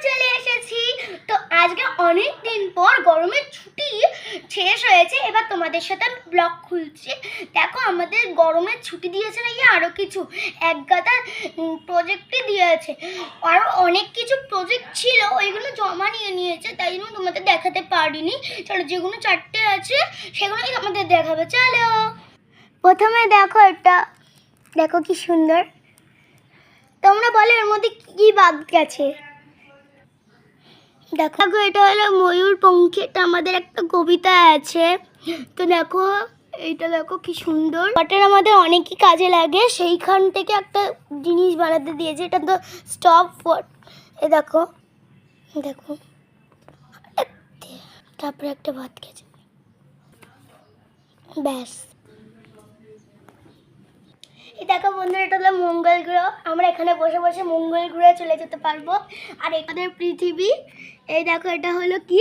চলে এসেছি। তো আজকে অনেক দিন পর গরমের ছুটি শেষ হয়েছে, এবার তোমাদের সাথে আমি ব্লগ খুলছি। দেখো আমাদের গরমের ছুটি দিয়েছে নাকি আরও কিছু এক গাদা প্রজেক্টই দিয়েছে, আরও অনেক কিছু প্রজেক্ট ছিল ওইগুলো জমা নিয়ে নিয়েছে, তাই জন্য তোমাদের দেখাতে পারিনি। চলো যেগুলো 4টে আছে সেগুলোই তোমাদের দেখাবে। চলো প্রথমে দেখো, এটা দেখো কি সুন্দর। তোমরা বলো এর মধ্যে কি বাদ গেছে। দেখো এটা হলো ময়ূর পঙ্খী, এটা আমাদের একটা কবিতা আছে। তো দেখো এইটা দেখো কি সুন্দর। ওয়াটার আমাদের অনেকই কাজে লাগে, সেইখান থেকে একটা জিনিস বানাতে দিয়েছে, এটা তো স্টপ ফর। এ দেখো দেখো, তারপরে একটা ভাত গেছে, ব্যাস। এই দেখো বন্ধুরা, এটা হলো মঙ্গল গ্রহ, আমরা এখানে বসে বসে মঙ্গল গ্রহে চলে যেতে পারবো। আর এখানে পৃথিবী, এই দেখো এটা হলো কি